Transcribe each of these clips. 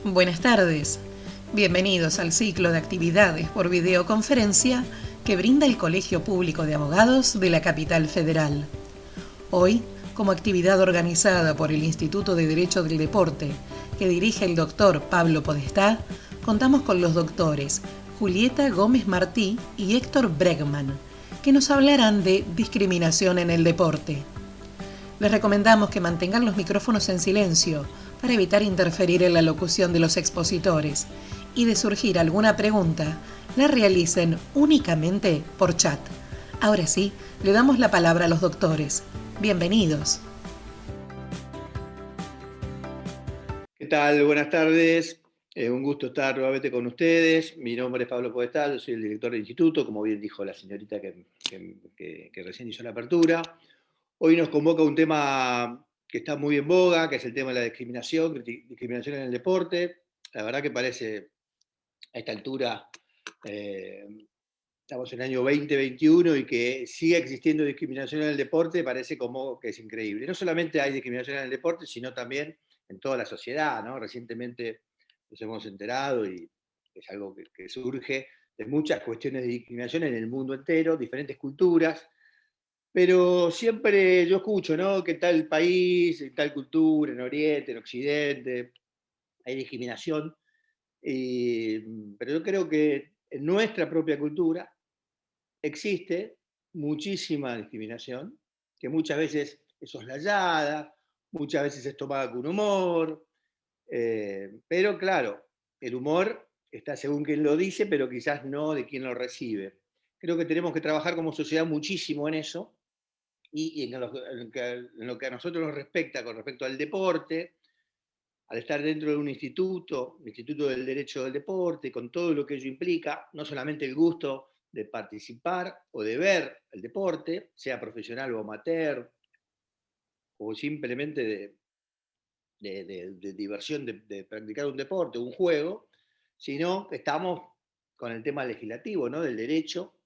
Buenas tardes. Bienvenidos al ciclo de actividades por videoconferencia que brinda el Colegio Público de Abogados de la Capital Federal. Hoy, como actividad organizada por el Instituto de Derecho del Deporte, que dirige el doctor Pablo Podestá, contamos con los doctores Julieta Gómez Martí y Héctor Bregman, que nos hablarán de discriminación en el deporte. Les recomendamos que mantengan los micrófonos en silencio para evitar interferir en la locución de los expositores y de surgir alguna pregunta, la realicen únicamente por chat. Ahora sí, le damos la palabra a los doctores. Bienvenidos. ¿Qué tal? Buenas tardes. Un gusto estar nuevamente con ustedes. Mi nombre es Pablo Podestá, yo soy el director del instituto, como bien dijo la señorita que recién hizo la apertura. Hoy nos convoca un tema que está muy en boga, que es el tema de la discriminación en el deporte. La verdad que parece, a esta altura, estamos en el año 2021 y que siga existiendo discriminación en el deporte, parece como que es increíble. No solamente hay discriminación en el deporte, sino también en toda la sociedad, ¿no? Recientemente nos hemos enterado, y es algo que surge, de muchas cuestiones de discriminación en el mundo entero, diferentes culturas, pero siempre yo escucho, ¿no? Que en tal país, en tal cultura, en Oriente, en Occidente, hay discriminación, pero yo creo que en nuestra propia cultura existe muchísima discriminación, que muchas veces es soslayada, muchas veces es tomada con humor, pero claro, el humor está según quien lo dice, pero quizás no de quien lo recibe. Creo que tenemos que trabajar como sociedad muchísimo en eso, y en lo que a nosotros nos respecta con respecto al deporte, al estar dentro de un instituto, el Instituto del Derecho del Deporte, con todo lo que ello implica, no solamente el gusto de participar o de ver el deporte, sea profesional o amateur, o simplemente de diversión de practicar un deporte, un juego, sino que estamos con el tema legislativo, ¿no? Del derecho,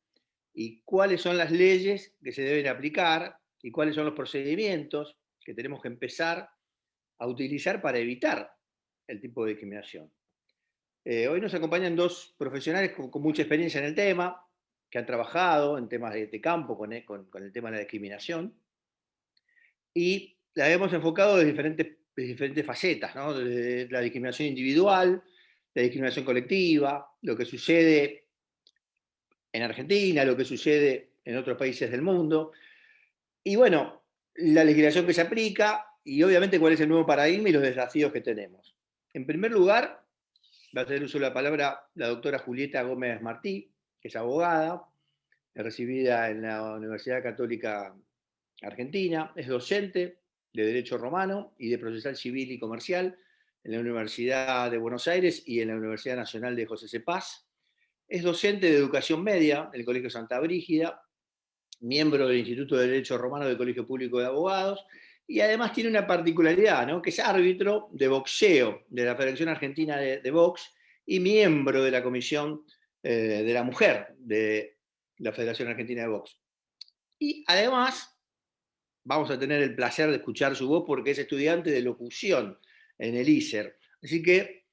y cuáles son las leyes que se deben aplicar y cuáles son los procedimientos que tenemos que empezar a utilizar para evitar el tipo de discriminación. Hoy nos acompañan dos profesionales con mucha experiencia en el tema, que han trabajado en temas de campo con el tema de la discriminación, y la hemos enfocado de diferentes facetas, ¿no? Desde la discriminación individual, la discriminación colectiva, lo que sucede en Argentina, lo que sucede en otros países del mundo, y bueno, la legislación que se aplica y obviamente cuál es el nuevo paradigma y los desafíos que tenemos. En primer lugar, va a tener uso de la palabra la doctora Julieta Gómez Martí, que es abogada, recibida en la Universidad Católica Argentina, es docente de Derecho Romano y de Procesal Civil y Comercial en la Universidad de Buenos Aires y en la Universidad Nacional de José C. Paz. Es docente de Educación Media en el Colegio Santa Brígida, miembro del Instituto de Derecho Romano del Colegio Público de Abogados, y además tiene una particularidad, ¿no? Que es árbitro de boxeo de la Federación Argentina de Box y miembro de la Comisión de la Mujer de la Federación Argentina de Box. Y además vamos a tener el placer de escuchar su voz porque es estudiante de locución en el ISER. Así que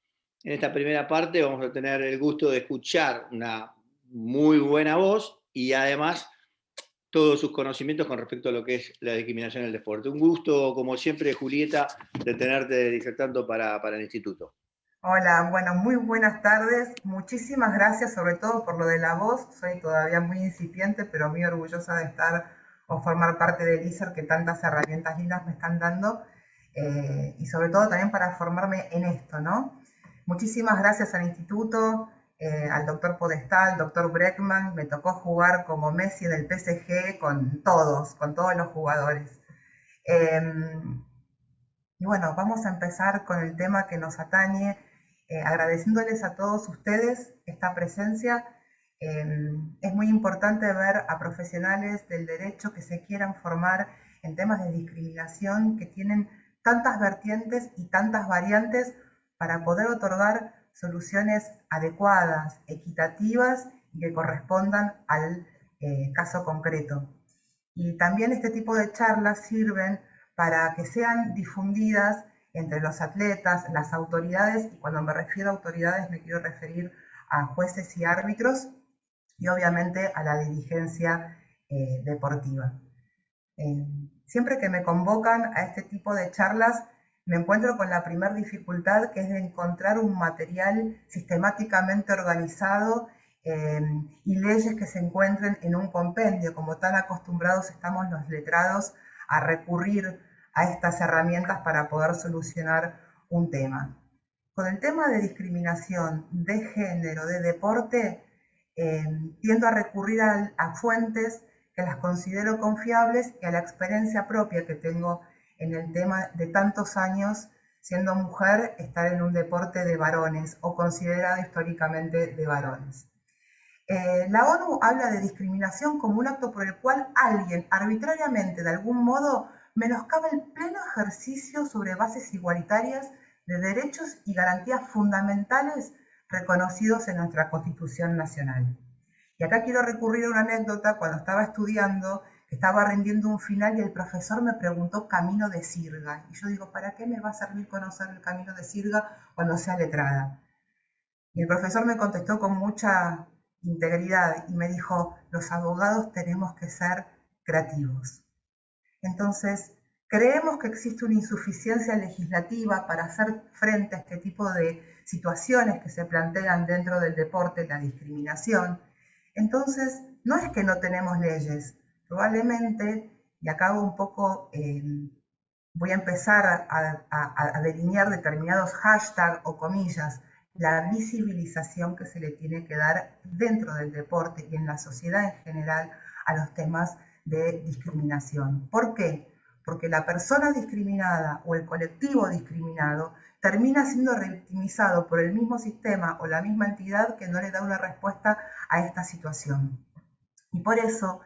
en esta primera parte vamos a tener el gusto de escuchar una muy buena voz y además todos sus conocimientos con respecto a lo que es la discriminación en el deporte. Un gusto, como siempre, Julieta, de tenerte disertando para el instituto. Hola, bueno, muy buenas tardes. Muchísimas gracias, sobre todo por lo de la voz. Soy todavía muy incipiente, pero muy orgullosa de estar o formar parte del ISER que tantas herramientas lindas me están dando y sobre todo también para formarme en esto, ¿no? Muchísimas gracias al instituto, al doctor Podestá, al doctor Bregman. Me tocó jugar como Messi en el PSG con todos los jugadores. Y bueno, vamos a empezar con el tema que nos atañe, agradeciéndoles a todos ustedes esta presencia. Es muy importante ver a profesionales del derecho que se quieran formar en temas de discriminación que tienen tantas vertientes y tantas variantes para poder otorgar soluciones adecuadas, equitativas y que correspondan al caso concreto. Y también este tipo de charlas sirven para que sean difundidas entre los atletas, las autoridades, y cuando me refiero a autoridades me quiero referir a jueces y árbitros, y obviamente a la dirigencia deportiva. Siempre que me convocan a este tipo de charlas, me encuentro con la primera dificultad, que es de encontrar un material sistemáticamente organizado y leyes que se encuentren en un compendio, como tan acostumbrados estamos los letrados a recurrir a estas herramientas para poder solucionar un tema. Con el tema de discriminación, de género, de deporte, tiendo a recurrir a fuentes que las considero confiables y a la experiencia propia que tengo en el tema de tantos años siendo mujer, estar en un deporte de varones o considerado históricamente de varones. La ONU habla de discriminación como un acto por el cual alguien arbitrariamente, de algún modo, menoscaba el pleno ejercicio sobre bases igualitarias de derechos y garantías fundamentales reconocidos en nuestra Constitución Nacional. Y acá quiero recurrir a una anécdota. Cuando estaba estudiando, estaba rindiendo un final y el profesor me preguntó Camino de Sirga. Y yo digo, ¿para qué me va a servir conocer el Camino de Sirga cuando sea letrada? Y el profesor me contestó con mucha integridad y me dijo, los abogados tenemos que ser creativos. Entonces, creemos que existe una insuficiencia legislativa para hacer frente a este tipo de situaciones que se plantean dentro del deporte, la discriminación. Entonces, no es que no tenemos leyes, probablemente, y acá hago un poco, voy a empezar a delinear determinados hashtags o comillas, la visibilización que se le tiene que dar dentro del deporte y en la sociedad en general a los temas de discriminación. ¿Por qué? Porque la persona discriminada o el colectivo discriminado termina siendo revictimizado por el mismo sistema o la misma entidad que no le da una respuesta a esta situación. Y por eso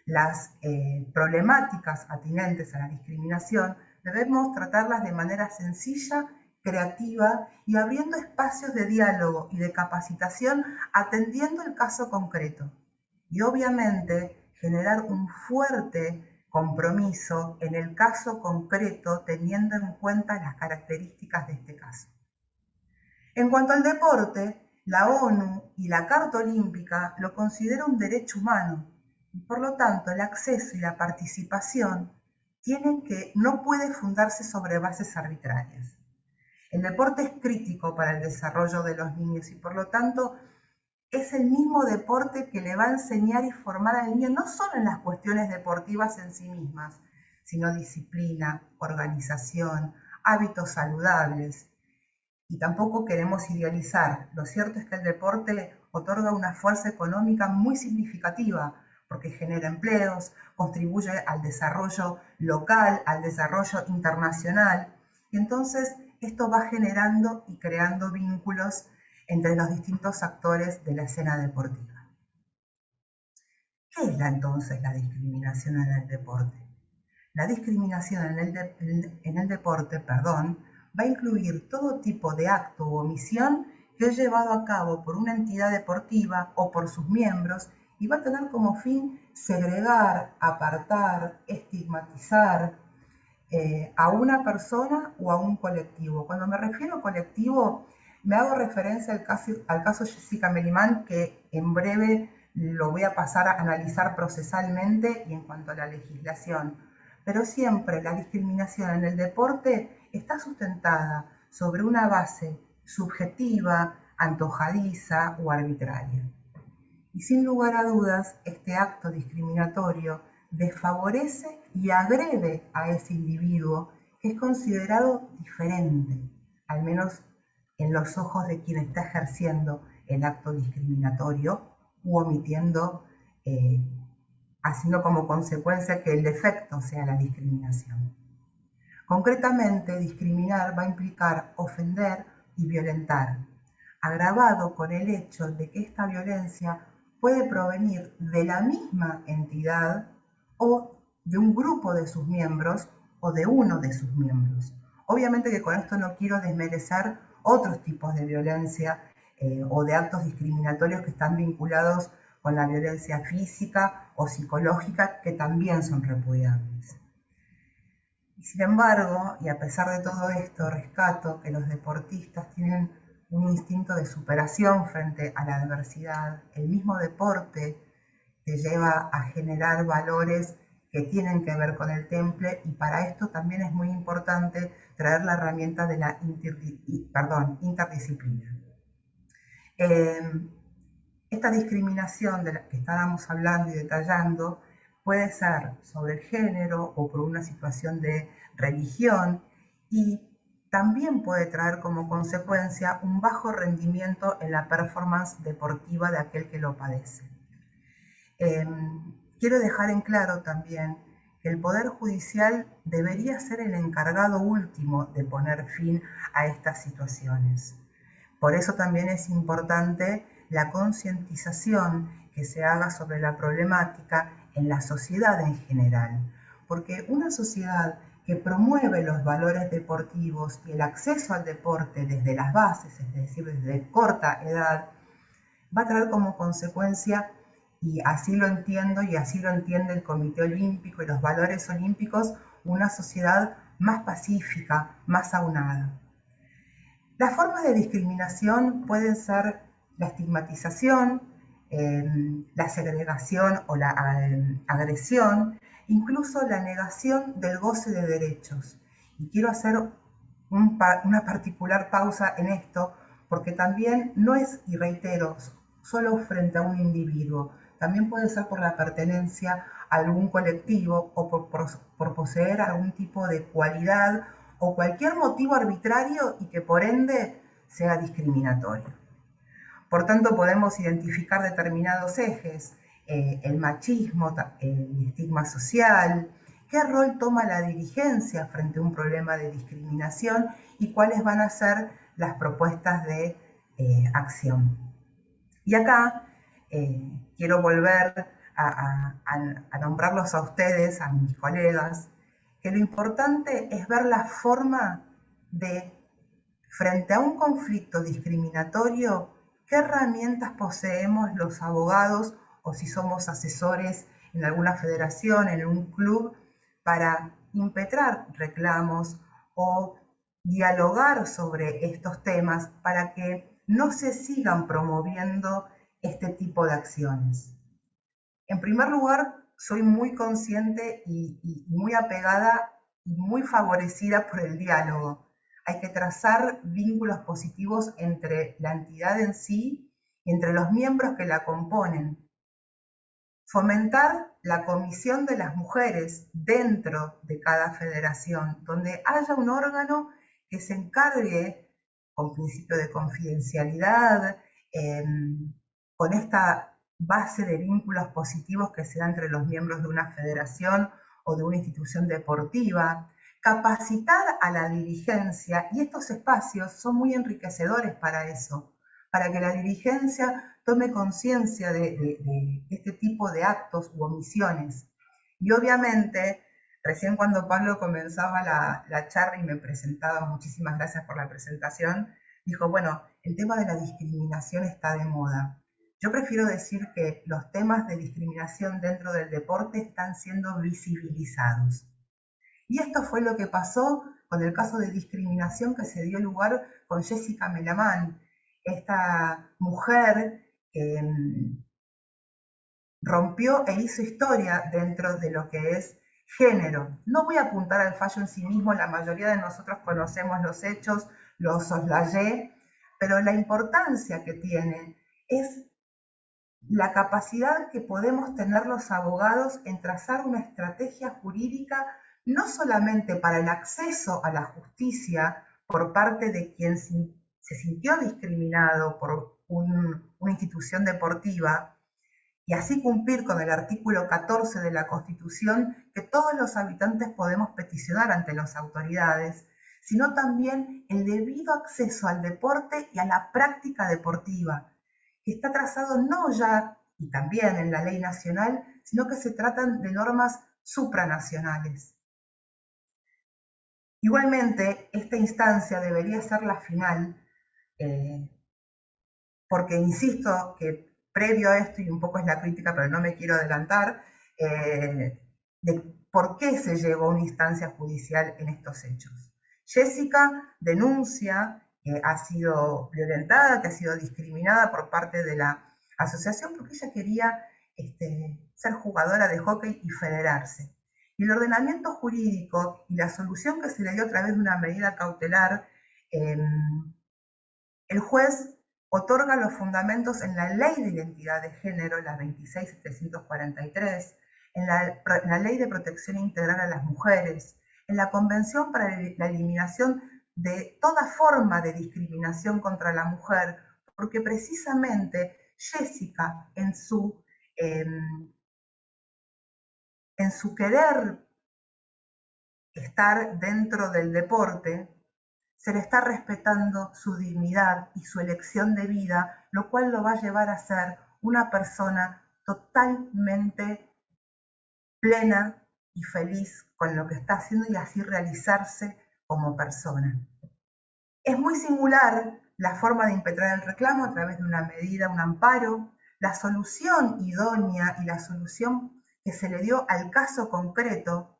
las problemáticas atinentes a la discriminación debemos tratarlas de manera sencilla, creativa y abriendo espacios de diálogo y de capacitación atendiendo el caso concreto. Y obviamente generar un fuerte compromiso en el caso concreto teniendo en cuenta las características de este caso. En cuanto al deporte, la ONU y la Carta Olímpica lo consideran un derecho humano y por lo tanto el acceso y la participación no puede fundarse sobre bases arbitrarias. El deporte es crítico para el desarrollo de los niños y por lo tanto es el mismo deporte que le va a enseñar y formar al niño no solo en las cuestiones deportivas en sí mismas, sino disciplina, organización, hábitos saludables. Y tampoco queremos idealizar. Lo cierto es que el deporte otorga una fuerza económica muy significativa porque genera empleos, contribuye al desarrollo local, al desarrollo internacional. Y entonces esto va generando y creando vínculos entre los distintos actores de la escena deportiva. ¿Qué es entonces la discriminación en el deporte? La discriminación en el deporte va a incluir todo tipo de acto o omisión que es llevado a cabo por una entidad deportiva o por sus miembros y va a tener como fin segregar, apartar, estigmatizar a una persona o a un colectivo. Cuando me refiero a colectivo, me hago referencia al caso Jessica Melimán, que en breve lo voy a pasar a analizar procesalmente y en cuanto a la legislación. Pero siempre la discriminación en el deporte está sustentada sobre una base subjetiva, antojadiza o arbitraria. Y sin lugar a dudas, este acto discriminatorio desfavorece y agrede a ese individuo que es considerado diferente, al menos en los ojos de quien está ejerciendo el acto discriminatorio u omitiendo, haciendo como consecuencia que el efecto sea la discriminación. Concretamente, discriminar va a implicar ofender y violentar, agravado con el hecho de que esta violencia puede provenir de la misma entidad o de un grupo de sus miembros o de uno de sus miembros. Obviamente que con esto no quiero desmerecer otros tipos de violencia o de actos discriminatorios que están vinculados con la violencia física o psicológica, que también son repudiables. Y sin embargo, y a pesar de todo esto, rescato que los deportistas tienen un instinto de superación frente a la adversidad. El mismo deporte te lleva a generar valores que tienen que ver con el temple, y para esto también es muy importante traer la herramienta de la interdisciplina. Esta discriminación de la que estábamos hablando y detallando puede ser sobre el género o por una situación de religión, y también puede traer como consecuencia un bajo rendimiento en la performance deportiva de aquel que lo padece. Quiero dejar en claro también que el Poder Judicial debería ser el encargado último de poner fin a estas situaciones. Por eso también es importante la concientización que se haga sobre la problemática en la sociedad en general, porque una sociedad que promueve los valores deportivos y el acceso al deporte desde las bases, es decir, desde corta edad, va a traer como consecuencia, y así lo entiendo y así lo entiende el Comité Olímpico y los valores olímpicos, una sociedad más pacífica, más aunada. Las formas de discriminación pueden ser la estigmatización, la segregación o la agresión, incluso la negación del goce de derechos. Y quiero hacer una particular pausa en esto, porque también no es, y reitero, solo frente a un individuo, también puede ser por la pertenencia a algún colectivo o por poseer algún tipo de cualidad o cualquier motivo arbitrario y que por ende sea discriminatorio. Por tanto, podemos identificar determinados ejes, el machismo, el estigma social, qué rol toma la dirigencia frente a un problema de discriminación y cuáles van a ser las propuestas de acción. Y acá quiero volver a nombrarlos a ustedes, a mis colegas, que lo importante es ver la forma de, frente a un conflicto discriminatorio, qué herramientas poseemos los abogados o si somos asesores en alguna federación, en un club, para impetrar reclamos o dialogar sobre estos temas para que no se sigan promoviendo este tipo de acciones. En primer lugar, soy muy consciente y muy apegada y muy favorecida por el diálogo. Hay que trazar vínculos positivos entre la entidad en sí y entre los miembros que la componen. Fomentar la comisión de las mujeres dentro de cada federación, donde haya un órgano que se encargue, con principio de confidencialidad, con esta base de vínculos positivos que se da entre los miembros de una federación o de una institución deportiva, capacitar a la dirigencia, y estos espacios son muy enriquecedores para eso, para que la dirigencia tome conciencia de este tipo de actos u omisiones. Y obviamente, recién cuando Pablo comenzaba la charla y me presentaba, muchísimas gracias por la presentación, dijo, bueno, el tema de la discriminación está de moda. Yo prefiero decir que los temas de discriminación dentro del deporte están siendo visibilizados. Y esto fue lo que pasó con el caso de discriminación que se dio lugar con Jessica Melamán, esta mujer que rompió e hizo historia dentro de lo que es género. No voy a apuntar al fallo en sí mismo, la mayoría de nosotros conocemos los hechos, los soslayé, pero la importancia que tiene es la capacidad que podemos tener los abogados en trazar una estrategia jurídica no solamente para el acceso a la justicia por parte de quien se sintió discriminado por una institución deportiva, y así cumplir con el artículo 14 de la Constitución, que todos los habitantes podemos peticionar ante las autoridades, sino también el debido acceso al deporte y a la práctica deportiva, que está trazado no ya, y también en la ley nacional, sino que se tratan de normas supranacionales. Igualmente, esta instancia debería ser la final, porque insisto que previo a esto, y un poco es la crítica, pero no me quiero adelantar, por qué se llegó a una instancia judicial en estos hechos. Jessica denuncia que ha sido violentada, que ha sido discriminada por parte de la asociación porque ella quería ser jugadora de hockey y federarse. Y el ordenamiento jurídico y la solución que se le dio a través de una medida cautelar, el juez otorga los fundamentos en la Ley de Identidad de Género, la 26.743, en la Ley de Protección Integral a las Mujeres, en la Convención para la Eliminación de toda forma de discriminación contra la mujer, porque precisamente Jessica, en su querer estar dentro del deporte, se le está respetando su dignidad y su elección de vida, lo cual lo va a llevar a ser una persona totalmente plena y feliz con lo que está haciendo y así realizarse como persona. Es muy singular la forma de impetrar el reclamo a través de una medida, un amparo, la solución idónea y la solución que se le dio al caso concreto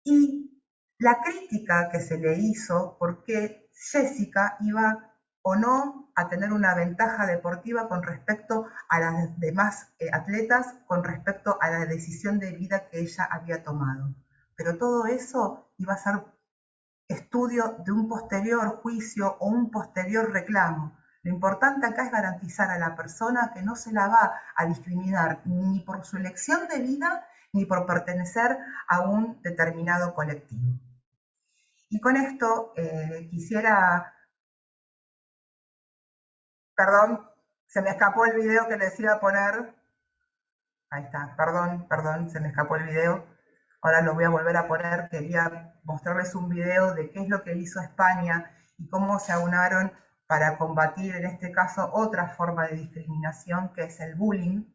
y la crítica que se le hizo porque Jessica iba o no a tener una ventaja deportiva con respecto a las demás atletas, con respecto a la decisión de vida que ella había tomado. Pero todo eso iba a ser estudio de un posterior juicio o un posterior reclamo. Lo importante acá es garantizar a la persona que no se la va a discriminar ni por su elección de vida ni por pertenecer a un determinado colectivo. Y con esto quisiera... Perdón, se me escapó el video que les iba a poner. Ahí está, perdón, se me escapó el video. Ahora lo voy a volver a poner. Quería mostrarles un video de qué es lo que hizo España y cómo se aunaron para combatir, en este caso, otra forma de discriminación, que es el bullying.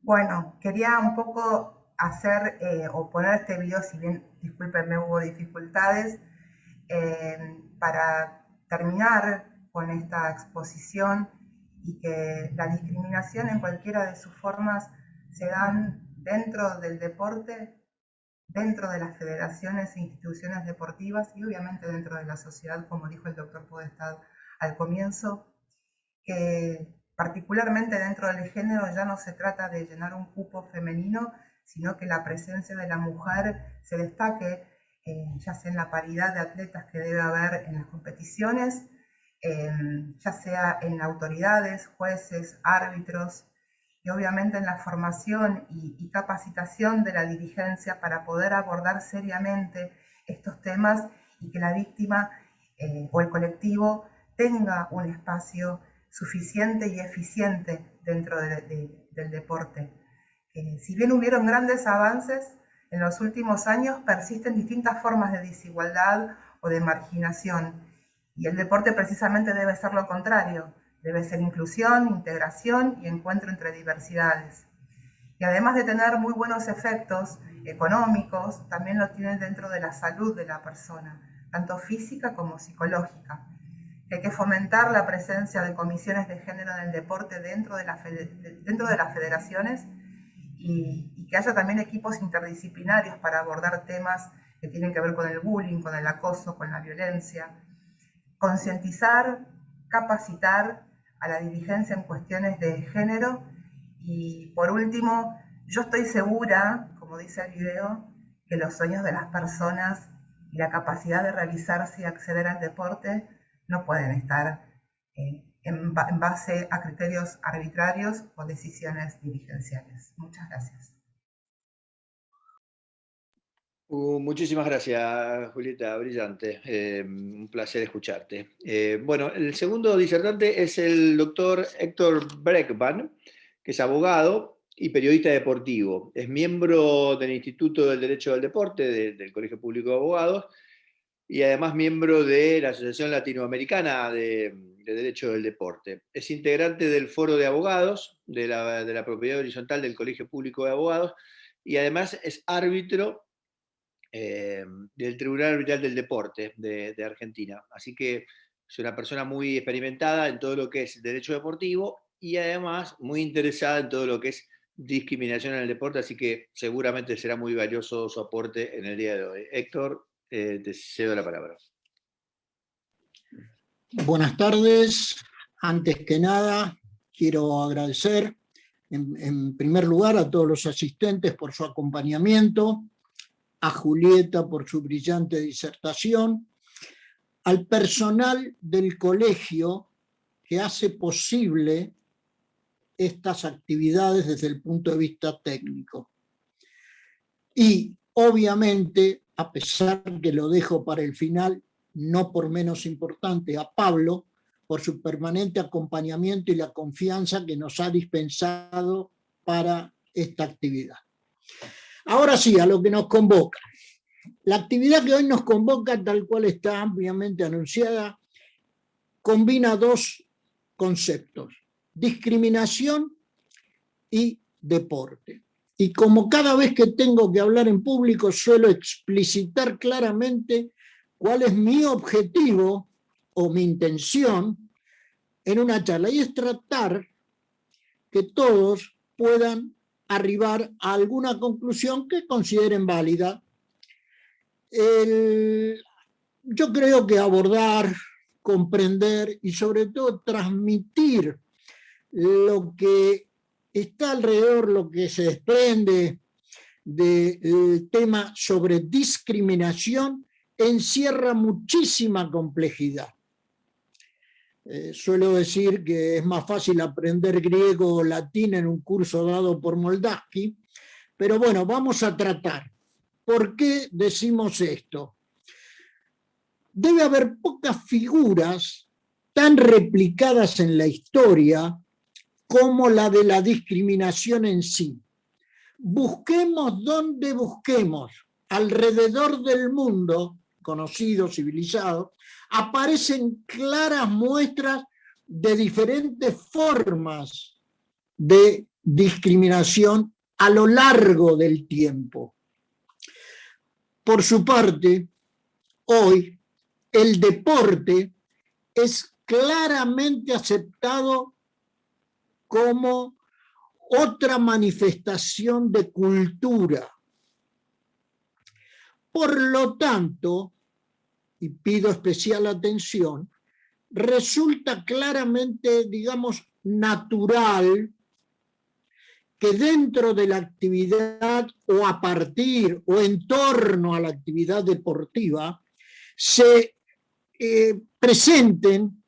Bueno, quería un poco hacer o poner este video, si bien, discúlpenme, hubo dificultades, para terminar con esta exposición y que la discriminación en cualquiera de sus formas se dan dentro del deporte, dentro de las federaciones e instituciones deportivas y obviamente dentro de la sociedad, como dijo el doctor Podestad al comienzo, que particularmente dentro del género ya no se trata de llenar un cupo femenino, sino que la presencia de la mujer se destaque, ya sea en la paridad de atletas que debe haber en las competiciones, ya sea en autoridades, jueces, árbitros, y obviamente en la formación y capacitación de la dirigencia para poder abordar seriamente estos temas y que la víctima o el colectivo tenga un espacio suficiente y eficiente dentro del deporte. Si bien hubieron grandes avances, en los últimos años persisten distintas formas de desigualdad o de marginación, y el deporte precisamente debe ser lo contrario, debe ser inclusión, integración y encuentro entre diversidades. Y además de tener muy buenos efectos económicos, también lo tienen dentro de la salud de la persona, tanto física como psicológica. Que hay que fomentar la presencia de comisiones de género en el deporte dentro de las federaciones y que haya también equipos interdisciplinarios para abordar temas que tienen que ver con el bullying, con el acoso, con la violencia. Concientizar, capacitar a la dirigencia en cuestiones de género y, por último, yo estoy segura, como dice el video, que los sueños de las personas y la capacidad de realizarse y acceder al deporte no pueden estar en base a criterios arbitrarios o decisiones dirigenciales. Muchas gracias. Muchísimas gracias, Julieta, brillante. Un placer escucharte. Bueno, el segundo disertante es el doctor Héctor Breckman, que es abogado y periodista deportivo. Es miembro del Instituto del Derecho del Deporte, del Colegio Público de Abogados, y además miembro de la Asociación Latinoamericana de Derecho del Deporte. Es integrante del Foro de Abogados, de la Propiedad Horizontal del Colegio Público de Abogados, y además es árbitro del Tribunal Arbitral del Deporte de Argentina. Así que es una persona muy experimentada en todo lo que es derecho deportivo y además muy interesada en todo lo que es discriminación en el deporte, así que seguramente será muy valioso su aporte en el día de hoy. Héctor, te cedo la palabra. Buenas tardes. Antes que nada, quiero agradecer en primer lugar a todos los asistentes por su acompañamiento, a Julieta por su brillante disertación, al personal del colegio que hace posible estas actividades desde el punto de vista técnico. Y obviamente, a pesar que lo dejo para el final, no por menos importante, a Pablo, por su permanente acompañamiento y la confianza que nos ha dispensado para esta actividad. Ahora sí, a lo que nos convoca. La actividad que hoy nos convoca, tal cual está ampliamente anunciada, combina dos conceptos: discriminación y deporte. Y como cada vez que tengo que hablar en público suelo explicitar claramente cuál es mi objetivo o mi intención en una charla, y es tratar que todos puedan arribar a alguna conclusión que consideren válida. Yo creo que abordar, comprender y sobre todo transmitir lo que está alrededor, lo que se desprende del tema sobre discriminación, encierra muchísima complejidad. Suelo decir que es más fácil aprender griego o latín en un curso dado por Moldavsky, pero bueno, vamos a tratar. ¿Por qué decimos esto? Debe haber pocas figuras tan replicadas en la historia como la de la discriminación en sí. Busquemos donde busquemos, alrededor del mundo, conocido, civilizado, aparecen claras muestras de diferentes formas de discriminación a lo largo del tiempo. Por su parte, hoy el deporte es claramente aceptado como otra manifestación de cultura. Por lo tanto, y pido especial atención, resulta claramente, digamos, natural que dentro de la actividad o a partir o en torno a la actividad deportiva se presenten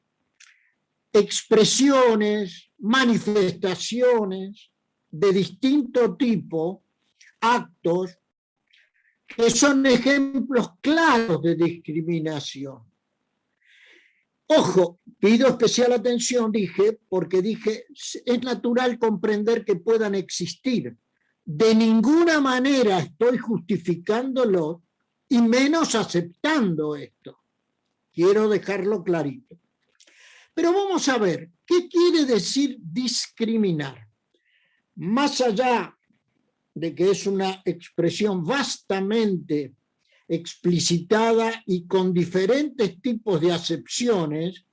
expresiones, manifestaciones de distinto tipo, actos que son ejemplos claros de discriminación. Ojo, pido especial atención, porque dije, es natural comprender que puedan existir. De ninguna manera estoy justificándolo y menos aceptando esto. Quiero dejarlo clarito. Pero vamos a ver, ¿qué quiere decir discriminar? Más allá de que es una expresión vastamente explicitada y con diferentes tipos de acepciones.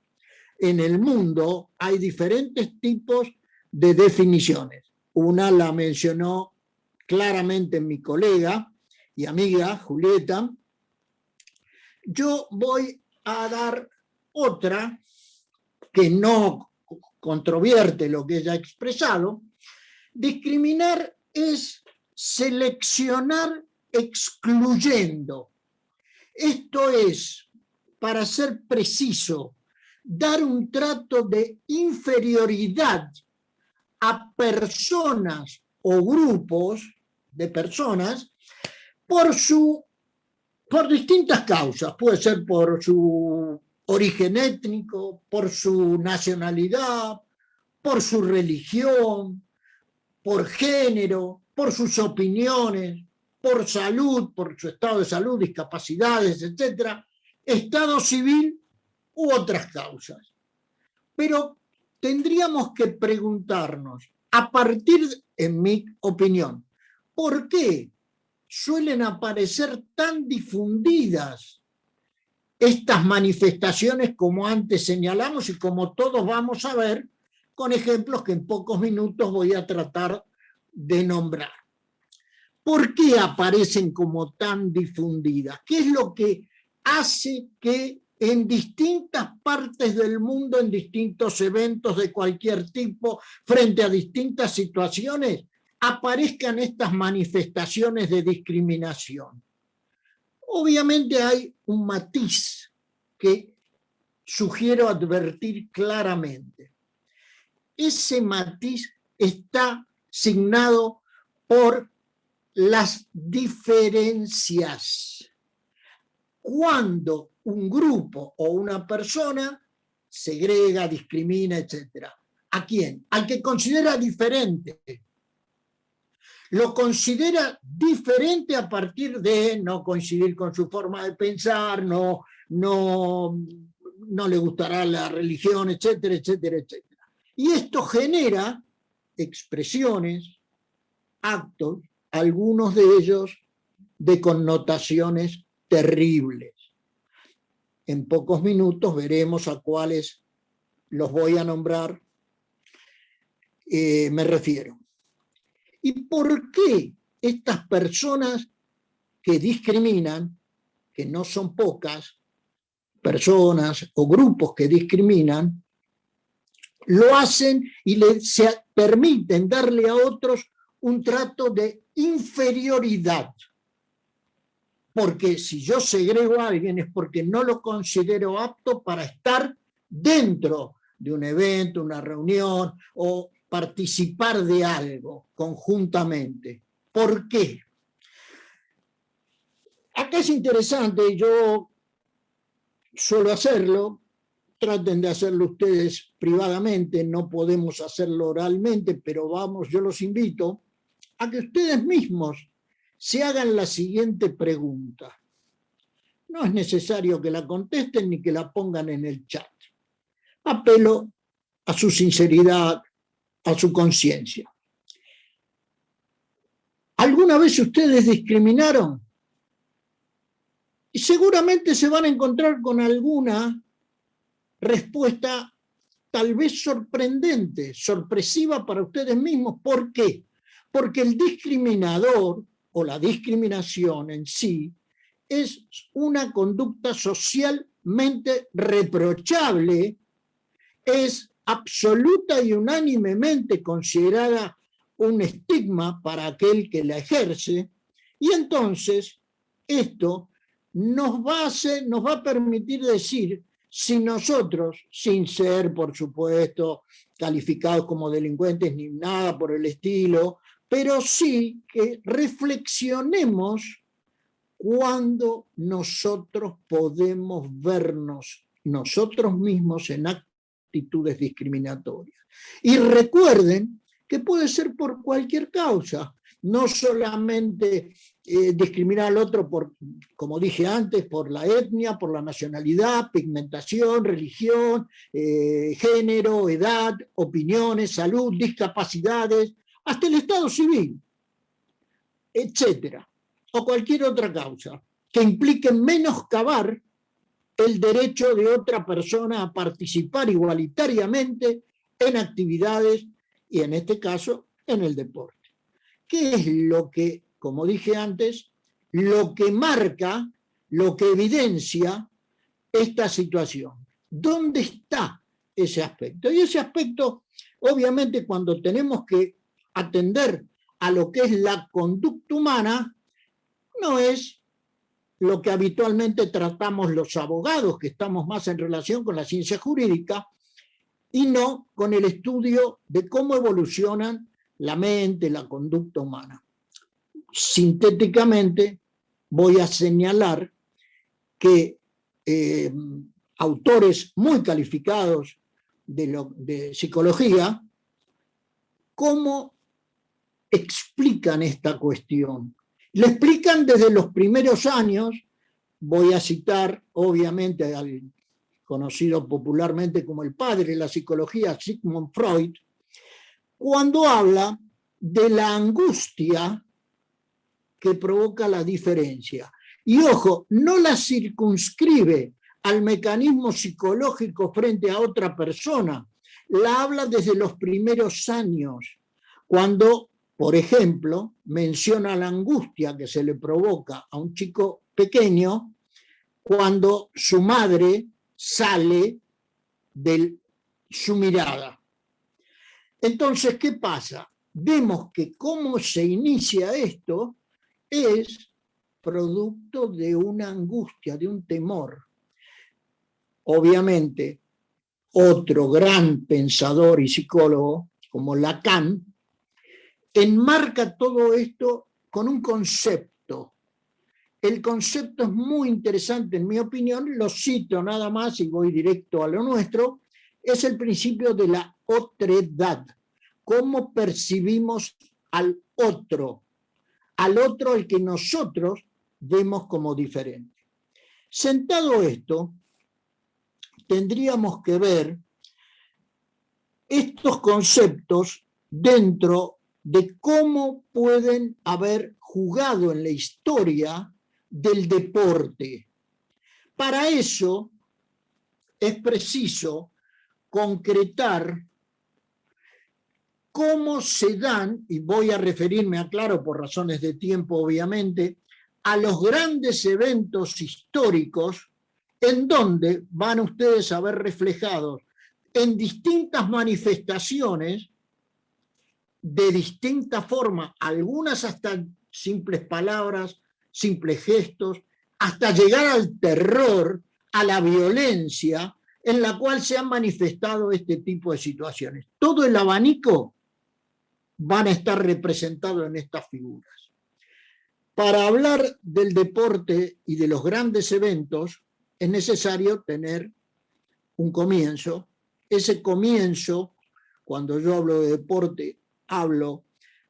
En el mundo hay diferentes tipos de definiciones. Una la mencionó claramente mi colega y amiga Julieta. Yo voy a dar otra que no controvierte lo que ella ha expresado. Discriminar es seleccionar excluyendo. Esto es, para ser preciso, dar un trato de inferioridad a personas o grupos de personas por distintas causas. Puede ser por su origen étnico, por su nacionalidad, por su religión, por género, por sus opiniones, por salud, por su estado de salud, discapacidades, etcétera, estado civil u otras causas. Pero tendríamos que preguntarnos, a partir, en mi opinión, ¿por qué suelen aparecer tan difundidas estas manifestaciones como antes señalamos y como todos vamos a ver con ejemplos que en pocos minutos voy a tratar de nombrar? ¿Por qué aparecen como tan difundidas? ¿Qué es lo que hace que en distintas partes del mundo, en distintos eventos de cualquier tipo, frente a distintas situaciones, aparezcan estas manifestaciones de discriminación? Obviamente hay un matiz que sugiero advertir claramente. Ese matiz está signado por las diferencias. Cuando un grupo o una persona segrega, discrimina, etc. ¿A quién? Al que considera diferente. Lo considera diferente a partir de no coincidir con su forma de pensar, no le gustará la religión, etcétera, etcétera, etcétera. Y esto genera expresiones, actos, algunos de ellos de connotaciones terribles. En pocos minutos veremos a cuáles los voy a nombrar, me refiero. ¿Y por qué estas personas que discriminan, que no son pocas, personas o grupos que discriminan, lo hacen y se permiten darle a otros un trato de inferioridad? Porque si yo segrego a alguien es porque no lo considero apto para estar dentro de un evento, una reunión o participar de algo conjuntamente. ¿Por qué? Acá es interesante, yo suelo hacerlo, traten de hacerlo ustedes privadamente, no podemos hacerlo oralmente, pero vamos, yo los invito a que ustedes mismos se hagan la siguiente pregunta. No es necesario que la contesten ni que la pongan en el chat. Apelo a su sinceridad, a su conciencia. ¿Alguna vez ustedes discriminaron? Y seguramente se van a encontrar con alguna respuesta tal vez sorprendente, sorpresiva para ustedes mismos. ¿Por qué? Porque el discriminador o la discriminación en sí es una conducta socialmente reprochable, es absoluta y unánimemente considerada un estigma para aquel que la ejerce, y entonces esto nos va a permitir decir si nosotros, sin ser, por supuesto, calificados como delincuentes ni nada por el estilo, pero sí que reflexionemos cuando nosotros podemos vernos nosotros mismos en actitudes discriminatorias. Y recuerden que puede ser por cualquier causa, no solamente discriminar al otro por, como dije antes, por la etnia, por la nacionalidad, pigmentación, religión, género, edad, opiniones, salud, discapacidades, hasta el estado civil. etcétera, o cualquier otra causa que implique menoscabar el derecho de otra persona a participar igualitariamente en actividades y en este caso en el deporte. ¿Qué es lo que, como dije antes, lo que marca, lo que evidencia esta situación? ¿Dónde está ese aspecto? Y ese aspecto, obviamente, cuando tenemos que atender a lo que es la conducta humana, no es lo que habitualmente tratamos los abogados, que estamos más en relación con la ciencia jurídica, y no con el estudio de cómo evolucionan la mente, la conducta humana. Sintéticamente, voy a señalar que autores muy calificados de psicología, cómo explican esta cuestión. Lo explican desde los primeros años. Voy a citar, obviamente, al conocido popularmente como el padre de la psicología, Sigmund Freud, cuando habla de la angustia que provoca la diferencia. Y ojo, no la circunscribe al mecanismo psicológico frente a otra persona, la habla desde los primeros años, cuando, por ejemplo, menciona la angustia que se le provoca a un chico pequeño cuando su madre sale de su mirada. Entonces, ¿qué pasa? Vemos que cómo se inicia esto es producto de una angustia, de un temor. Obviamente, otro gran pensador y psicólogo, como Lacan, enmarca todo esto con un concepto. El concepto es muy interesante, en mi opinión, lo cito nada más y voy directo a lo nuestro, es el principio de la otredad. Cómo percibimos al otro al que nosotros vemos como diferente. Sentado esto, tendríamos que ver estos conceptos dentro de cómo pueden haber jugado en la historia del deporte. Para eso es preciso concretar cómo se dan, y voy a referirme, aclaro, por razones de tiempo obviamente, a los grandes eventos históricos en donde van ustedes a ver reflejados en distintas manifestaciones, de distinta forma, algunas hasta simples palabras, simples gestos, hasta llegar al terror, a la violencia, en la cual se han manifestado este tipo de situaciones. Todo el abanico van a estar representados en estas figuras. Para hablar del deporte y de los grandes eventos, es necesario tener un comienzo. Ese comienzo, cuando yo hablo de deporte, hablo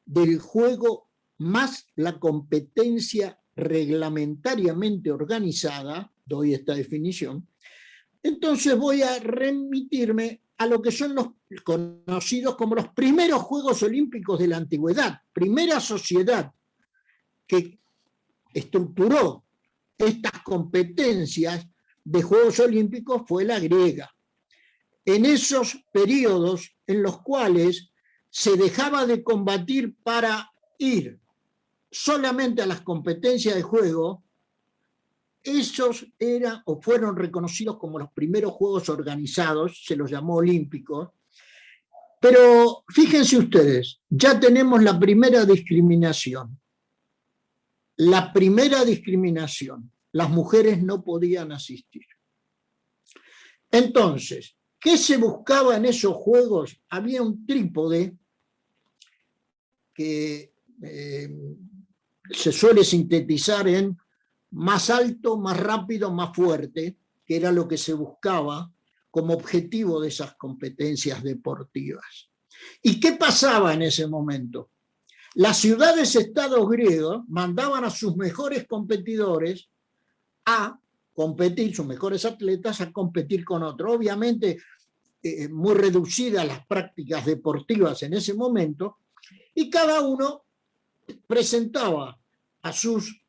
del juego más la competencia reglamentariamente organizada, doy esta definición. Entonces voy a remitirme a lo que son los conocidos como los primeros Juegos Olímpicos de la antigüedad, primera sociedad que estructuró estas competencias de Juegos Olímpicos fue la griega. En esos periodos en los cuales se dejaba de combatir para ir solamente a las competencias de juego, esos eran o fueron reconocidos como los primeros juegos organizados, se los llamó olímpicos. Pero fíjense ustedes, ya tenemos la primera discriminación. La primera discriminación, las mujeres no podían asistir. Entonces, ¿qué se buscaba en esos juegos? Había un trípode que se suele sintetizar en más alto, más rápido, más fuerte, que era lo que se buscaba como objetivo de esas competencias deportivas. ¿Y qué pasaba en ese momento? Las ciudades-estados griegos mandaban a sus mejores competidores a competir, sus mejores atletas a competir con otros. Obviamente, muy reducidas las prácticas deportivas en ese momento, y cada uno presentaba a sus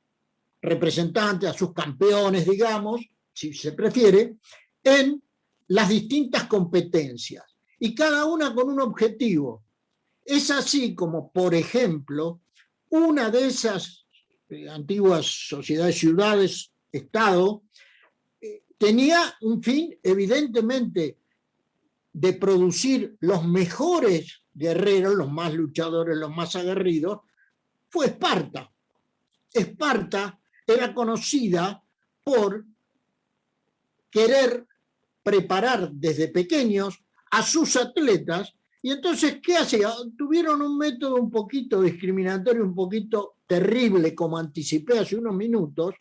representantes, a sus campeones, digamos, si se prefiere, en las distintas competencias, y cada una con un objetivo. Es así como, por ejemplo, una de esas antiguas sociedades, ciudades, Estado, tenía un fin evidentemente de producir los mejores guerreros, los más luchadores, los más aguerridos, fue Esparta. Esparta era conocida por querer preparar desde pequeños a sus atletas, y entonces, ¿qué hacía? Tuvieron un método un poquito discriminatorio, un poquito terrible, como anticipé hace unos minutos.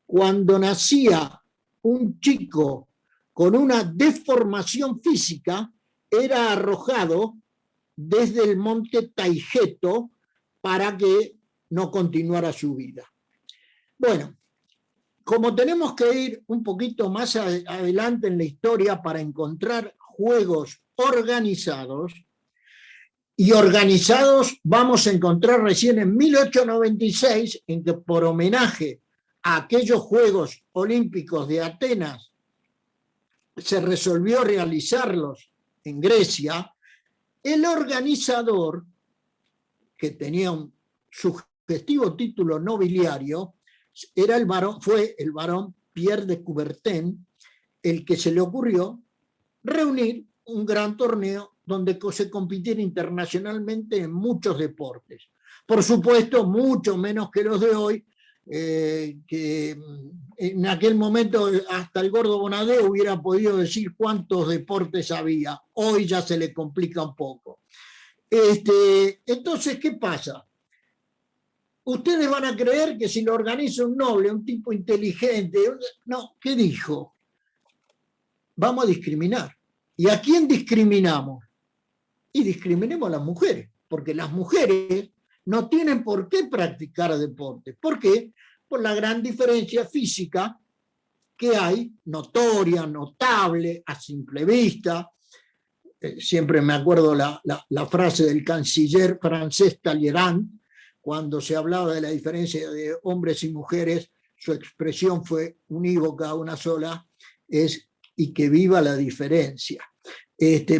Cuando nacía un chico con una deformación física, era arrojado desde el monte Taigeto para que no continuara su vida. Bueno, como tenemos que ir un poquito más adelante en la historia para encontrar juegos organizados, y organizados vamos a encontrar recién en 1896, en que por homenaje a aquellos Juegos Olímpicos de Atenas se resolvió realizarlos en Grecia, el organizador, que tenía un sugestivo título nobiliario, fue el barón Pierre de Coubertin, el que se le ocurrió reunir un gran torneo donde se compitiera internacionalmente en muchos deportes. Por supuesto, mucho menos que los de hoy, que en aquel momento hasta el gordo Bonadeo hubiera podido decir cuántos deportes había. Hoy ya se le complica un poco. Entonces, ¿qué pasa? Ustedes van a creer que si lo organiza un noble, un tipo inteligente, no, ¿qué dijo? Vamos a discriminar. ¿Y a quién discriminamos? Y discriminemos a las mujeres, porque las mujeres no tienen por qué practicar deporte. ¿Por qué? Por la gran diferencia física que hay, notoria, notable, a simple vista. Siempre me acuerdo la frase del canciller francés Talleyrand, cuando se hablaba de la diferencia de hombres y mujeres, su expresión fue unívoca, una sola, es "y que viva la diferencia".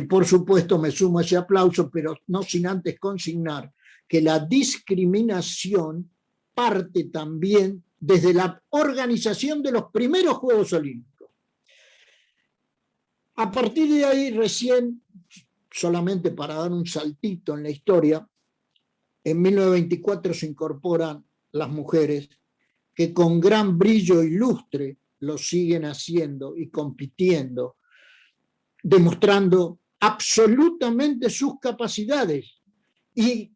Por supuesto me sumo a ese aplauso, pero no sin antes consignar que la discriminación parte también desde la organización de los primeros Juegos Olímpicos. A partir de ahí, recién, solamente para dar un saltito en la historia, en 1924 se incorporan las mujeres, que con gran brillo y lustre lo siguen haciendo y compitiendo, demostrando absolutamente sus capacidades y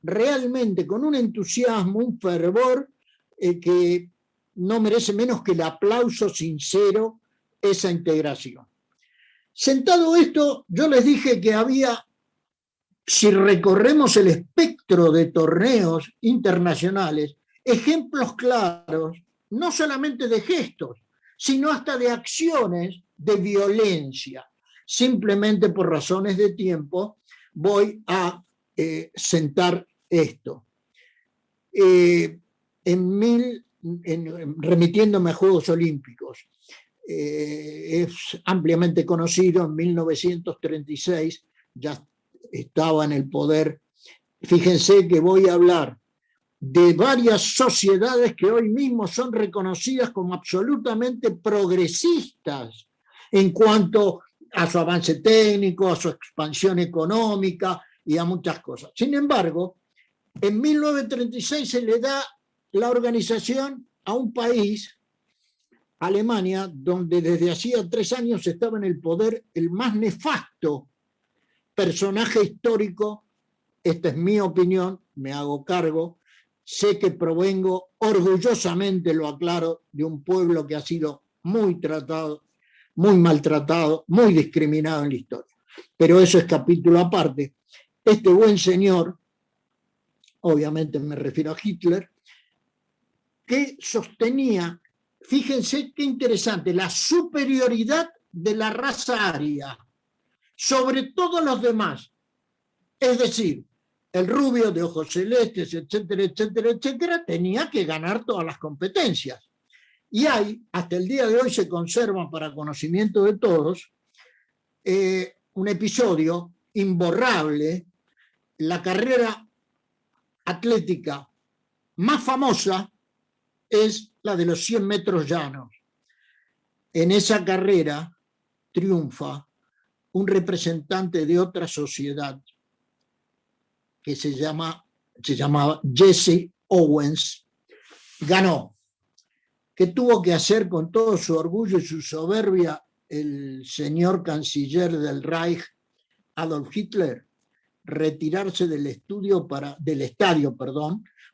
realmente con un entusiasmo, un fervor que no merece menos que el aplauso sincero, esa integración. Sentado esto, yo les dije que había, si recorremos el espectro de torneos internacionales, ejemplos claros, no solamente de gestos, sino hasta de acciones de violencia. Simplemente por razones de tiempo voy a sentar esto. Remitiéndome a Juegos Olímpicos, es ampliamente conocido, en 1936 ya estaba en el poder. Fíjense que voy a hablar de varias sociedades que hoy mismo son reconocidas como absolutamente progresistas en cuanto a su avance técnico, a su expansión económica y a muchas cosas. Sin embargo, en 1936 se le da la organización a un país, Alemania, donde desde hacía 3 años estaba en el poder el más nefasto personaje histórico. Esta es mi opinión, me hago cargo. Sé que provengo orgullosamente, lo aclaro, de un pueblo que ha sido muy tratado, muy maltratado, muy discriminado en la historia. Pero eso es capítulo aparte. Este buen señor, obviamente me refiero a Hitler, que sostenía, fíjense qué interesante, la superioridad de la raza aria sobre todos los demás. Es decir, el rubio de ojos celestes, etcétera, etcétera, etcétera, tenía que ganar todas las competencias. Y hay, hasta el día de hoy se conserva para conocimiento de todos, un episodio imborrable, la carrera atlética más famosa es la de los 100 metros llanos. En esa carrera triunfa un representante de otra sociedad que se llamaba Jesse Owens, ganó. ¿Qué tuvo que hacer con todo su orgullo y su soberbia el señor canciller del Reich, Adolf Hitler? Retirarse del estadio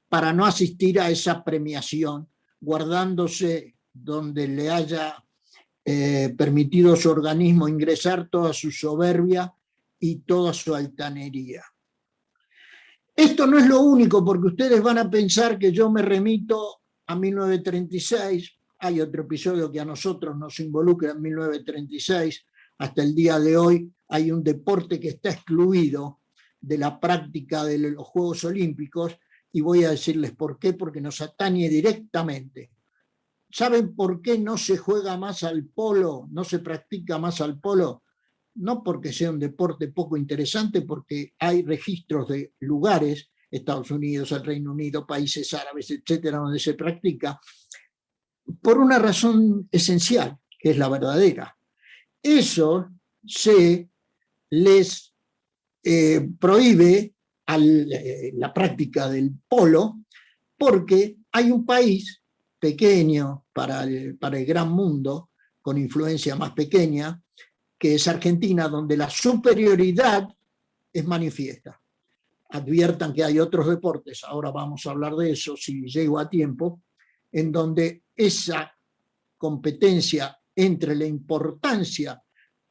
para no asistir a esa premiación, guardándose donde le haya permitido su organismo ingresar toda su soberbia y toda su altanería. Esto no es lo único, porque ustedes van a pensar que yo me remito a 1936. Hay otro episodio que a nosotros nos involucra en 1936. Hasta el día de hoy hay un deporte que está excluido de la práctica de los Juegos Olímpicos, y voy a decirles por qué, porque nos atañe directamente. ¿Saben por qué no se juega más al polo, no se practica más al polo? No porque sea un deporte poco interesante, porque hay registros de lugares, Estados Unidos, el Reino Unido, países árabes, etcétera, donde se practica, por una razón esencial, que es la verdadera. Eso se les prohíbe la práctica del polo, porque hay un país pequeño para el gran mundo, con influencia más pequeña, que es Argentina, donde la superioridad es manifiesta. Adviertan que hay otros deportes, ahora vamos a hablar de eso si llego a tiempo, en donde esa competencia entre la importancia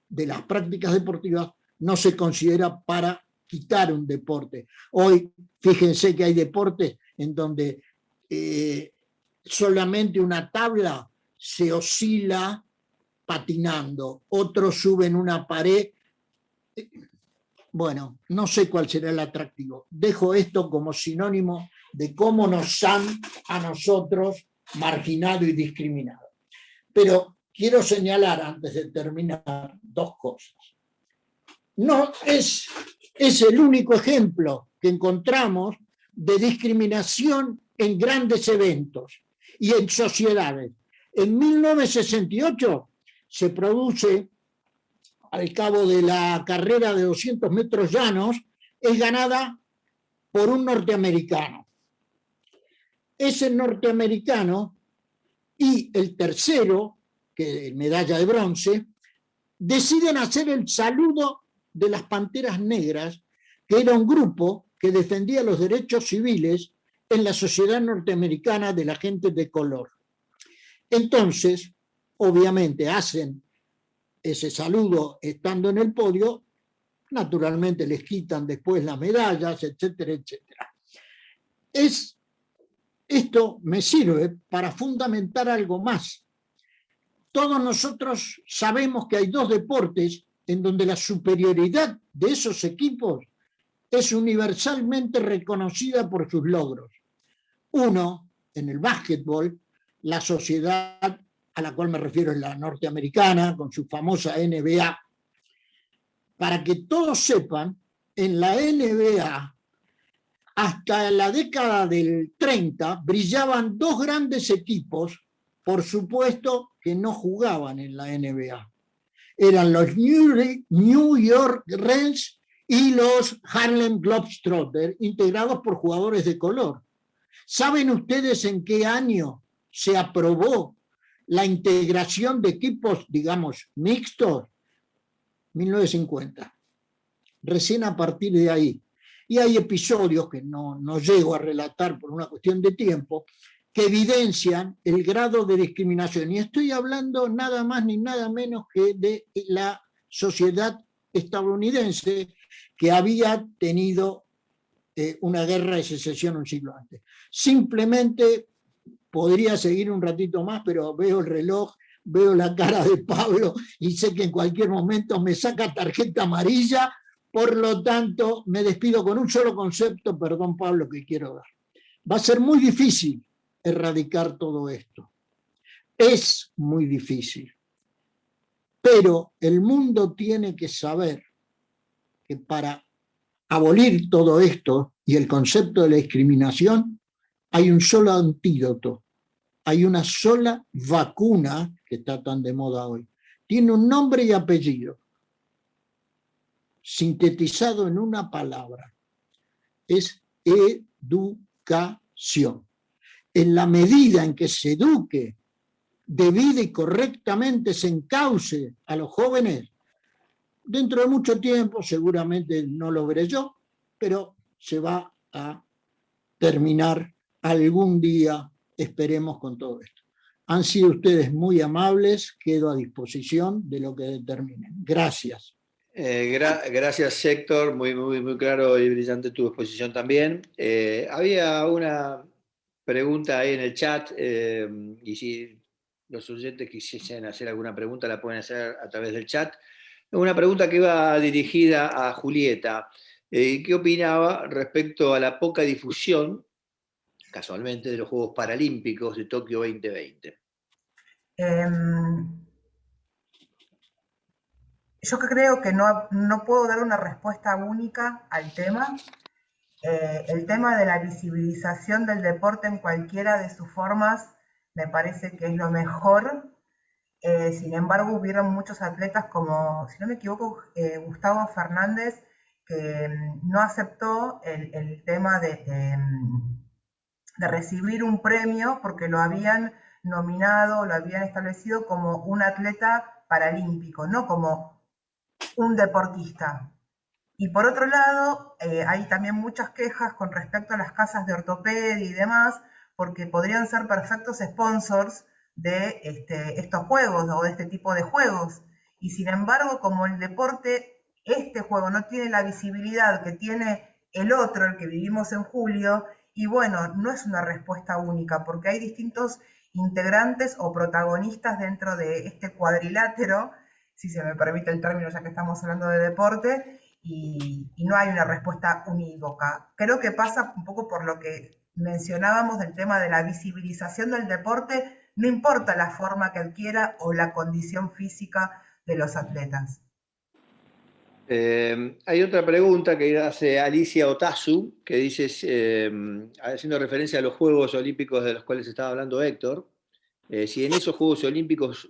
de las prácticas deportivas no se considera para quitar un deporte. Hoy, fíjense que hay deportes en donde solamente una tabla se oscila patinando, otros suben una pared. Bueno, no sé cuál será el atractivo. Dejo esto como sinónimo de cómo nos han a nosotros marginado y discriminado. Pero quiero señalar, antes de terminar, dos cosas. No es el único ejemplo que encontramos de discriminación en grandes eventos y en sociedades. En 1968 se produce, al cabo de la carrera de 200 metros llanos, es ganada por un norteamericano. Ese norteamericano y el tercero, que es medalla de bronce, deciden hacer el saludo de las Panteras Negras, que era un grupo que defendía los derechos civiles en la sociedad norteamericana de la gente de color. Entonces, obviamente, hacen ese saludo estando en el podio, naturalmente les quitan después las medallas, etcétera, etcétera. Esto me sirve para fundamentar algo más. Todos nosotros sabemos que hay dos deportes en donde la superioridad de esos equipos es universalmente reconocida por sus logros. Uno, en el básquetbol, la sociedad a la cual me refiero es la norteamericana, con su famosa NBA. Para que todos sepan, en la NBA, hasta la década del 30, brillaban dos grandes equipos, por supuesto que no jugaban en la NBA. Eran los New York Reds y los Harlem Globetrotters, integrados por jugadores de color. ¿Saben ustedes en qué año se aprobó la integración de equipos, digamos, mixtos? 1950. Recién a partir de ahí. Y hay episodios que no llego a relatar por una cuestión de tiempo, que evidencian el grado de discriminación. Y estoy hablando nada más ni nada menos que de la sociedad estadounidense, que había tenido una guerra de secesión un siglo antes. Simplemente podría seguir un ratito más, pero veo el reloj, veo la cara de Pablo y sé que en cualquier momento me saca tarjeta amarilla Por lo tanto, me despido con un solo concepto, perdón Pablo, que quiero dar. Va a ser muy difícil erradicar todo esto. Es muy difícil. Pero el mundo tiene que saber que para abolir todo esto y el concepto de la discriminación, hay un solo antídoto, hay una sola vacuna que está tan de moda hoy. Tiene un nombre y apellido, sintetizado en una palabra. Es educación. En la medida en que se eduque debida y correctamente, se encauce a los jóvenes, dentro de mucho tiempo, seguramente no lo veré yo, pero se va a terminar algún día, esperemos, con todo esto. Han sido ustedes muy amables, quedo a disposición de lo que determinen. Gracias. Gracias, Héctor, muy claro y brillante tu exposición también. Había una pregunta ahí en el chat, y si los oyentes quisiesen hacer alguna pregunta, la pueden hacer a través del chat. Una pregunta que iba dirigida a Julieta. ¿Qué opinaba respecto a la poca difusión, casualmente, de los Juegos Paralímpicos de Tokio 2020? Yo creo que no puedo dar una respuesta única al tema. El tema de la visibilización del deporte en cualquiera de sus formas me parece que es lo mejor. Sin embargo, hubieron muchos atletas como, si no me equivoco, Gustavo Fernández, que no aceptó el tema de recibir un premio porque lo habían nominado, lo habían establecido como un atleta paralímpico, no como un deportista. Y por otro lado, hay también muchas quejas con respecto a las casas de ortopedia y demás, porque podrían ser perfectos sponsors de estos juegos o de este tipo de juegos. Y sin embargo, como el deporte, este juego no tiene la visibilidad que tiene el otro, el que vivimos en julio, y bueno, no es una respuesta única, porque hay distintos integrantes o protagonistas dentro de este cuadrilátero, si se me permite el término ya que estamos hablando de deporte, y no hay una respuesta unívoca. Creo que pasa un poco por lo que mencionábamos del tema de la visibilización del deporte, no importa la forma que adquiera o la condición física de los atletas. Hay otra pregunta que hace Alicia Otazu, que dice, haciendo referencia a los Juegos Olímpicos de los cuales estaba hablando Héctor, si en esos Juegos Olímpicos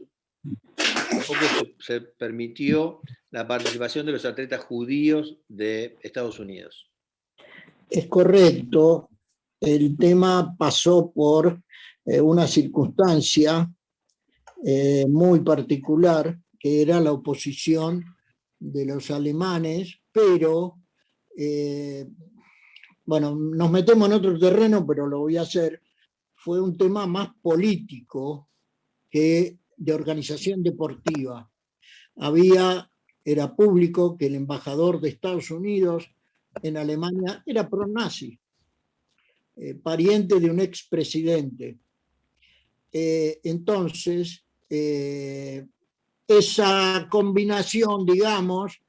tampoco se permitió la participación de los atletas judíos de Estados Unidos. Es correcto. El tema pasó por una circunstancia muy particular, que era la oposición de los alemanes, pero bueno, nos metemos en otro terreno, pero lo voy a hacer. Fue un tema más político que de organización deportiva. Era público que el embajador de Estados Unidos en Alemania era pro-nazi, pariente de un expresidente. Entonces, esa combinación, digamos,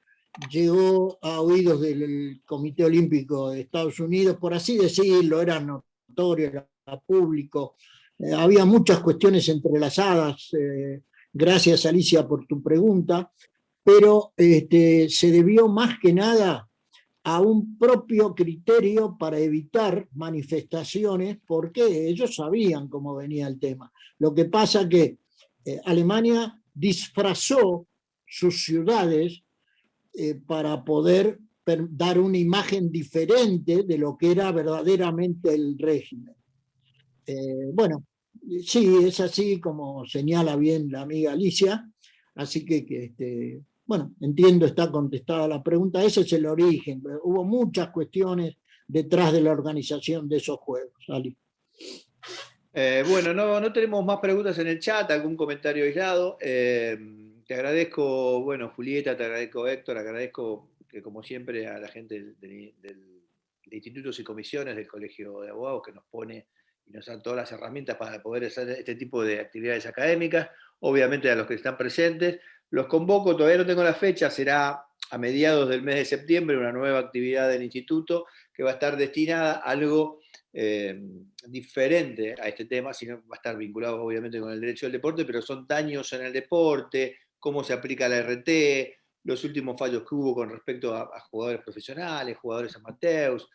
llegó a oídos del Comité Olímpico de Estados Unidos, por así decirlo, era notorio, era público. Había muchas cuestiones entrelazadas. Gracias, Alicia, por tu pregunta, pero se debió más que nada a un propio criterio para evitar manifestaciones, porque ellos sabían cómo venía el tema. Lo que pasa que Alemania disfrazó sus ciudades para poder dar una imagen diferente de lo que era verdaderamente el régimen. Bueno, sí, es así como señala bien la amiga Alicia, así que bueno, entiendo, está contestada la pregunta. Ese es el origen. Hubo muchas cuestiones detrás de la organización de esos juegos. Ali. Bueno, no tenemos más preguntas en el chat, algún comentario aislado. Te agradezco, bueno, Julieta, te agradezco, Héctor, agradezco que, como siempre, a la gente de institutos y comisiones del Colegio de Abogados que nos pone y nos dan todas las herramientas para poder hacer este tipo de actividades académicas. Obviamente a los que están presentes. Los convoco, todavía no tengo la fecha, será a mediados del mes de septiembre una nueva actividad del instituto que va a estar destinada a algo diferente a este tema, sino va a estar vinculado obviamente con el derecho del deporte, pero son daños en el deporte, cómo se aplica la RT, los últimos fallos que hubo con respecto a jugadores profesionales, jugadores amateurs,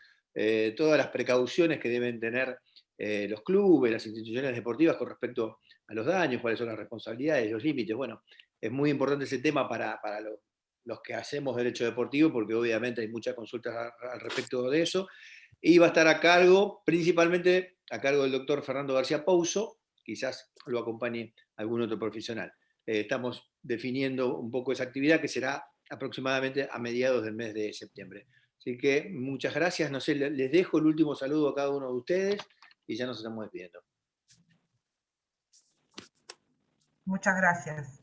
todas las precauciones que deben tener los clubes, las instituciones deportivas con respecto a los daños, cuáles son las responsabilidades, los límites. Bueno, es muy importante ese tema para los que hacemos derecho deportivo, porque obviamente hay muchas consultas al respecto de eso, y va a estar a cargo, principalmente a cargo del doctor Fernando García Pouso, quizás lo acompañe algún otro profesional. Estamos definiendo un poco esa actividad que será aproximadamente a mediados del mes de septiembre. Así que muchas gracias, no sé, les dejo el último saludo a cada uno de ustedes y ya nos estamos despidiendo. Muchas gracias.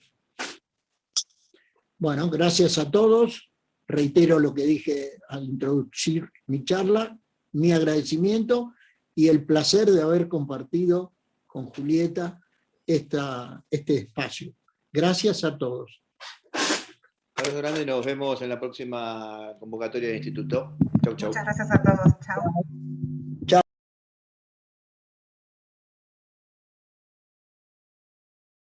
Bueno, gracias a todos. Reitero lo que dije al introducir mi charla, mi agradecimiento y el placer de haber compartido con Julieta este espacio. Gracias a todos. Abrazo grande y nos vemos en la próxima convocatoria del instituto. Chau, chau. Muchas gracias a todos. Chao.